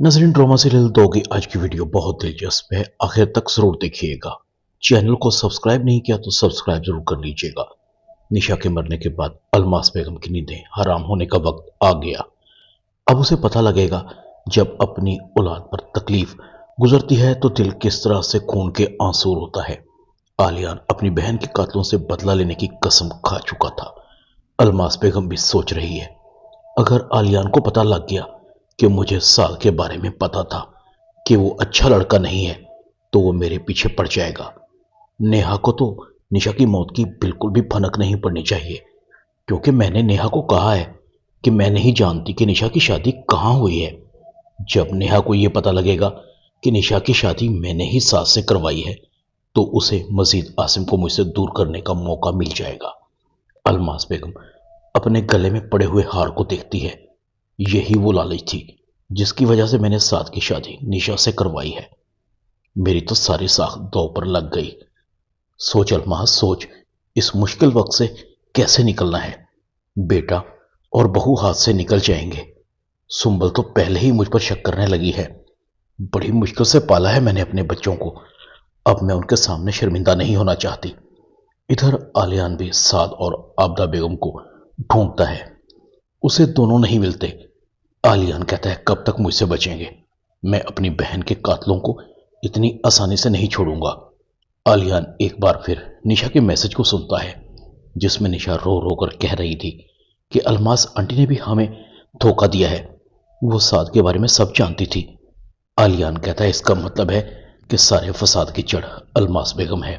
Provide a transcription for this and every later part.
नजरीन drama serial 2 की आज की वीडियो बहुत दिलचस्प है। आखिर तक जरूर देखिएगा। चैनल को सब्सक्राइब नहीं किया तो सब्सक्राइब जरूर कर लीजिएगा। निशा के मरने के बाद अलमास बेगम की नींदें हराम होने का वक्त आ गया। अब उसे पता लगेगा जब अपनी औलाद पर तकलीफ गुजरती है तो दिल किस तरह से खून के आंसू होता है। आलियान अपनी बहन के कातलों से बदला लेने की कसम खा चुका था। अलमास बेगम भी सोच रही है, अगर आलियान को पता लग गया कि मुझे साल के बारे में पता था कि वो अच्छा लड़का नहीं है तो वो मेरे पीछे पड़ जाएगा। नेहा को तो निशा की मौत की बिल्कुल भी भनक नहीं पड़नी चाहिए, क्योंकि मैंने नेहा को कहा है कि मैं नहीं जानती कि निशा की शादी कहाँ हुई है। जब नेहा को यह पता लगेगा कि निशा की शादी मैंने ही सास से करवाई है तो उसे मजीद आसिम को मुझसे दूर करने का मौका मिल जाएगा। अलमास बेगम अपने गले में पड़े हुए हार को देखती है। यही वो लालच थी जिसकी वजह से मैंने साथ की शादी निशा से करवाई है। मेरी तो सारी साख दो पर लग गई। सोच अलमास सोच, इस मुश्किल वक्त से कैसे निकलना है। बेटा और बहू हाथ से निकल जाएंगे। सुंबल तो पहले ही मुझ पर शक करने लगी है। बड़ी मुश्किल से पाला है मैंने अपने बच्चों को। अब मैं उनके सामने शर्मिंदा नहीं होना चाहती। इधर आलियान भी साद और आबदा बेगम को ढूंढता है। उसे दोनों नहीं मिलते। आलियान कहता है, कब तक मुझसे बचेंगे। मैं अपनी बहन के कातलों को इतनी आसानी से नहीं छोड़ूंगा। आलियान एक बार फिर निशा के मैसेज को सुनता है जिसमें निशा रो रो कर कह रही थी कि अलमास आंटी ने भी हमें धोखा दिया है। वो साद के बारे में सब जानती थी। आलियान कहता है, इसका मतलब है कि सारे फसाद की जड़ अलमास बेगम है।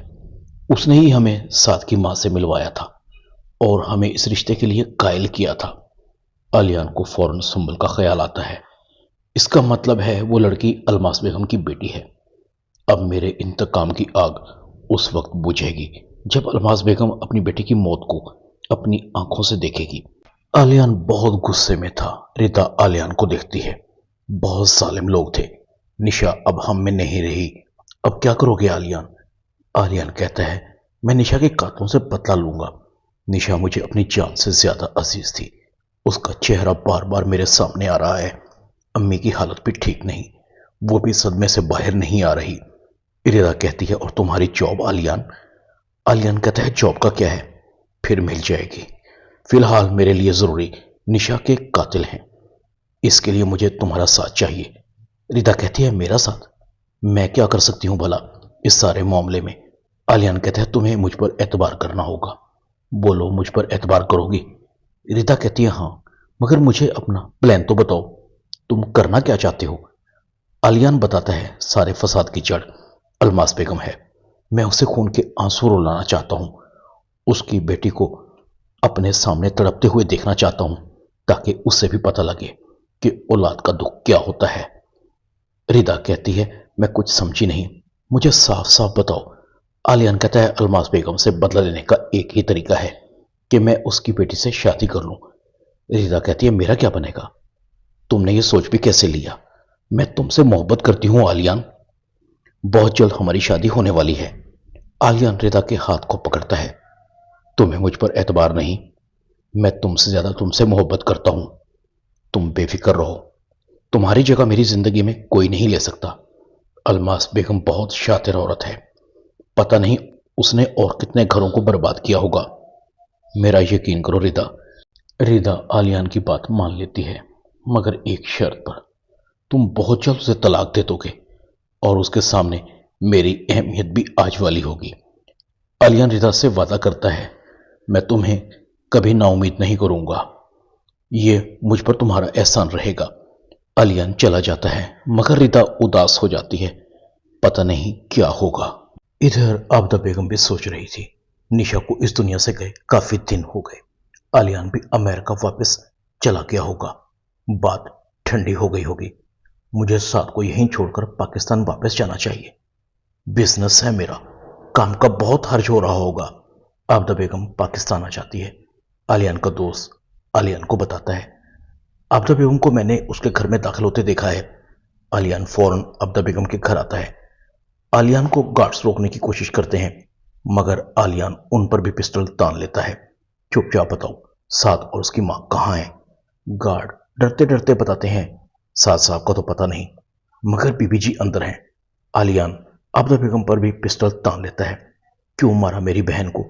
उसने ही हमें साद की मां से मिलवाया था और हमें इस रिश्ते के लिए कायल किया था। आलियान को फौरन सुंबल का ख्याल आता है। इसका मतलब है वो लड़की अलमास बेगम की बेटी है। अब मेरे इंतकाम की आग उस वक्त बुझेगी जब अलमास बेगम अपनी बेटी की मौत को अपनी आंखों से देखेगी। आलियान बहुत गुस्से में था। रिदा आलियान को देखती है। बहुत जालिम लोग थे। निशा अब हम में नहीं रही। अब क्या करोगे आलियान? आलियान कहता है, मैं निशा के कातलों से बदला लूंगा। निशा मुझे अपनी जान से ज्यादा अजीज थी। उसका चेहरा बार बार मेरे सामने आ रहा है। अम्मी की हालत भी ठीक नहीं, वो भी सदमे से बाहर नहीं आ रही। इरिदा कहती है, और तुम्हारी जॉब आलियान? आलियान कहता है, जॉब का क्या है, फिर मिल जाएगी। फिलहाल मेरे लिए जरूरी निशा के कातिल हैं। इसके लिए मुझे तुम्हारा साथ चाहिए। रिदा कहती है, मेरा साथ? मैं क्या कर सकती हूं भला इस सारे मामले में? आलियान कहता है, तुम्हें मुझ पर एतबार करना होगा। बोलो, मुझ पर एतबार करोगी? रिदा कहती है, हाँ, मगर मुझे अपना प्लान तो बताओ। तुम करना क्या चाहते हो? आलियान बताता है, सारे फसाद की जड़ अलमास बेगम है। मैं उसे खून के आंसू रुलाना चाहता हूं। उसकी बेटी को अपने सामने तड़पते हुए देखना चाहता हूं ताकि उसे भी पता लगे कि औलाद का दुख क्या होता है। रिदा कहती है, मैं कुछ समझी नहीं, मुझे साफ साफ बताओ। आलियान कहता है, अलमास बेगम से बदला लेने का एक ही तरीका है कि मैं उसकी बेटी से शादी कर लूं। रिदा कहती है, मेरा क्या बनेगा? तुमने ये सोच भी कैसे लिया? मैं तुमसे मोहब्बत करती हूं आलियान। बहुत जल्द हमारी शादी होने वाली है। आलियान रिदा के हाथ को पकड़ता है। तुम्हें मुझ पर एतबार नहीं, मैं तुमसे ज्यादा तुमसे मोहब्बत करता हूं। तुम बेफिक्र रहो। तुम्हारी जगह मेरी जिंदगी में कोई नहीं ले सकता। अलमास बेगम बहुत शातिर औरत है। पता नहीं उसने और कितने घरों को बर्बाद किया होगा। मेरा यकीन करो रिदा। रिदा आलियान की बात मान लेती है, मगर एक शर्त पर। तुम बहुत जल्द उसे तलाक दे दोगे और उसके सामने मेरी अहमियत भी आज वाली होगी। आलियान रिदा से वादा करता है, मैं तुम्हें कभी नाउम्मीद नहीं करूंगा। ये मुझ पर तुम्हारा एहसान रहेगा। आलियान चला जाता है, मगर रिदा उदास हो जाती है। पता नहीं क्या होगा। इधर आबदा बेगम भी सोच रही थी। निशा को इस दुनिया से गए काफी दिन हो गए। आलियान भी अमेरिका वापस चला गया होगा। बात ठंडी हो गई होगी। मुझे साथ को यहीं छोड़कर पाकिस्तान वापस जाना चाहिए। बिजनेस है मेरा, काम का बहुत हर्ज हो रहा होगा। आबदा बेगम पाकिस्तान आ जाती है। आलियान का दोस्त आलियान को बताता है, आबदा बेगम को मैंने उसके घर में दाखिल होते देखा है। आलियान फौरन आबदा बेगम के घर आता है। आलियान को गार्ड्स रोकने की कोशिश करते हैं, मगर आलियान उन पर भी पिस्टल तान लेता है। चुपचाप बताओ, साद और उसकी मां कहां है? गार्ड डरते डरते बताते हैं, साद साहब का तो पता नहीं, मगर बीबी जी अंदर हैं। आलियान आबदा बेगम पर भी पिस्टल तान लेता है। क्यों मारा मेरी बहन को?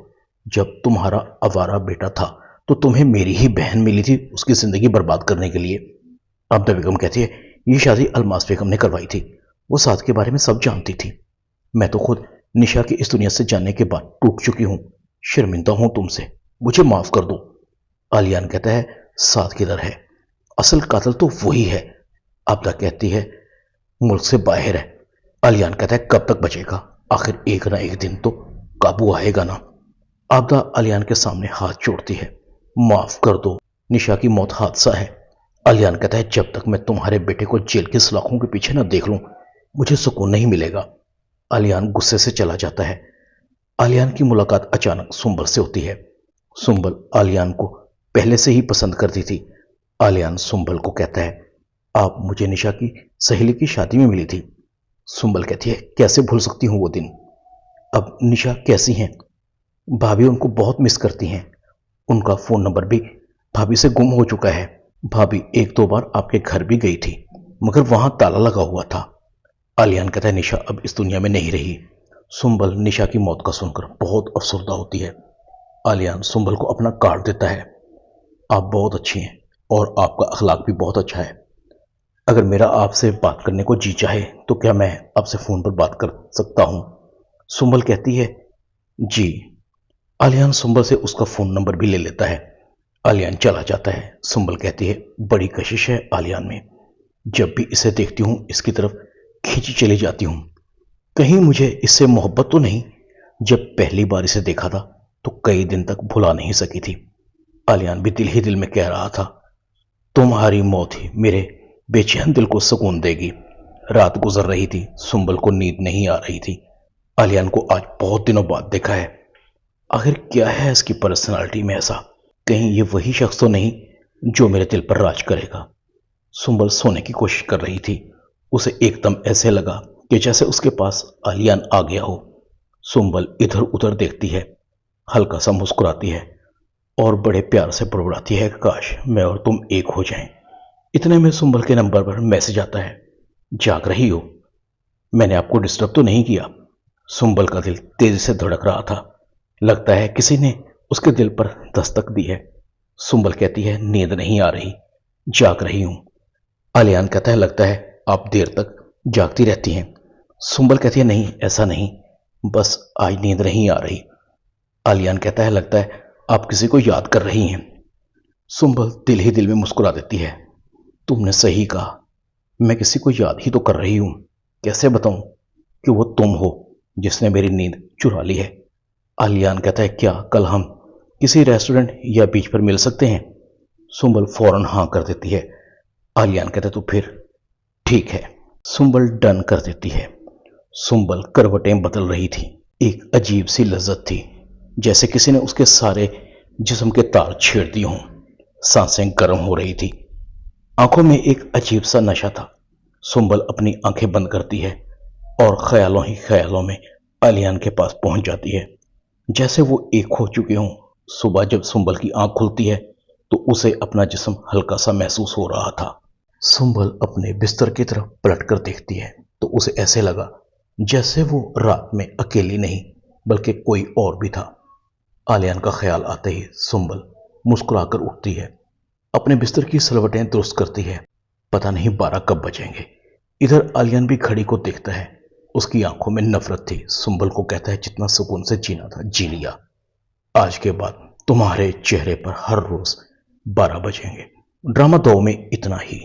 जब तुम्हारा आवारा बेटा था तो तुम्हें मेरी ही बहन मिली थी उसकी जिंदगी बर्बाद करने के लिए। आबदा बेगम कहती है, ये शादी अलमास बेगम ने करवाई थी, वो साद के बारे में सब जानती थी। मैं तो खुद निशा की इस दुनिया से जानने के बाद टूट चुकी हूं, शर्मिंदा हूं तुमसे, मुझे माफ कर दो। आलियान कहता है, साद किधर है? असल कातिल तो वही है। आबदा कहती है, मुल्क से बाहर है। आलियान कहता है, कब तक बचेगा? आखिर एक ना एक दिन तो काबू आएगा ना। आबदा आलियान के सामने हाथ जोड़ती है, माफ कर दो, निशा की मौत हादसा है। आलियान कहता है, जब तक मैं तुम्हारे बेटे को जेल की सलाखों के पीछे न देख लूं मुझे सुकून नहीं मिलेगा। आलियान गुस्से से चला जाता है। आलियान की मुलाकात अचानक सुंबल से होती है। सुंबल आलियान को पहले से ही पसंद करती थी। आलियान सुंबल को कहता है, आप मुझे निशा की सहेली की शादी में मिली थी। सुंबल कहती है, कैसे भूल सकती हूँ वो दिन। अब निशा कैसी हैं? भाभी उनको बहुत मिस करती हैं। उनका फोन नंबर भी भाभी से गुम हो चुका है। भाभी एक दो बार आपके घर भी गई थी मगर वहां ताला लगा हुआ था। आलियान कहता है, निशा अब इस दुनिया में नहीं रही। सुंबल निशा की मौत का सुनकर बहुत अफसरदा होती है। आलियान सुंबल को अपना कार्ड देता है। आप बहुत अच्छी हैं और आपका अखलाक भी बहुत अच्छा है। अगर मेरा आपसे बात करने को जी चाहे तो क्या मैं आपसे फोन पर बात कर सकता हूं? सुंबल कहती है, जी। आलियान सुंबल से उसका फोन नंबर भी ले लेता है। आलियान चला जाता है। सुंबल कहती है, बड़ी कशिश है आलियान में, जब भी इसे देखती हूं इसकी तरफ खींची चली जाती हूं। कहीं मुझे इससे मोहब्बत तो नहीं? जब पहली बार इसे देखा था तो कई दिन तक भुला नहीं सकी थी। आलियान भी दिल ही दिल में कह रहा था, तुम्हारी मौत ही मेरे बेचैन दिल को सुकून देगी। रात गुजर रही थी, सुंबल को नींद नहीं आ रही थी। आलियान को आज बहुत दिनों बाद देखा है। आखिर क्या है इसकी पर्सनालिटी में ऐसा? कहीं ये वही शख्स तो नहीं जो मेरे दिल पर राज करेगा? सुंबल सोने की कोशिश कर रही थी। उसे एकदम ऐसे लगा कि जैसे उसके पास आलियान आ गया हो। सुंबल इधर उधर देखती है, हल्का सा मुस्कुराती है और बड़े प्यार से बड़बड़ाती है, काश मैं और तुम एक हो जाएं। इतने में सुंबल के नंबर पर मैसेज आता है, जाग रही हो? मैंने आपको डिस्टर्ब तो नहीं किया? सुंबल का दिल तेजी से धड़क रहा था। लगता है किसी ने उसके दिल पर दस्तक दी है। सुंबल कहती है, नींद नहीं आ रही, जाग रही हूं। आलियान कहता है, लगता है आप देर तक जागती रहती हैं। सुंबल कहती है, नहीं ऐसा नहीं, बस आज नींद नहीं आ रही। आलियान कहता है, लगता है आप किसी को याद कर रही हैं। सुंबल दिल ही दिल में मुस्कुरा देती है, तुमने सही कहा, मैं किसी को याद ही तो कर रही हूं। कैसे बताऊं कि वो तुम हो जिसने मेरी नींद चुरा ली है। आलियान कहता है, क्या कल हम किसी रेस्टोरेंट या बीच पर मिल सकते हैं? सुंबल फौरन हाँ कर देती है। आलियान कहता है, तो फिर ठीक है। सुंबल डन कर देती है। सुंबल करवटें बदल रही थी। एक अजीब सी लज्जत थी, जैसे किसी ने उसके सारे जिस्म के तार छेड़ दिए हों। सांसें गर्म हो रही थी, आंखों में एक अजीब सा नशा था। सुंबल अपनी आंखें बंद करती है और ख्यालों ही ख्यालों में आलियान के पास पहुंच जाती है, जैसे वो एक हो चुके हों। सुबह जब सुंबल की आंख खुलती है तो उसे अपना जिस्म हल्का सा महसूस हो रहा था। सुंबल अपने बिस्तर की तरफ पलट कर देखती है तो उसे ऐसे लगा जैसे वो रात में अकेली नहीं बल्कि कोई और भी था। आलियान का ख्याल आते ही सुंबल मुस्कुराकर उठती है, अपने बिस्तर की सलवटें दुरुस्त करती है। पता नहीं 12 कब बजेंगे। इधर आलियान भी घड़ी को देखता है, उसकी आंखों में नफरत थी। सुंबल को कहता है, जितना सुकून से जीना था जी लिया, आज के बाद तुम्हारे चेहरे पर हर रोज 12 बजेंगे। ड्रामा 2 में इतना ही।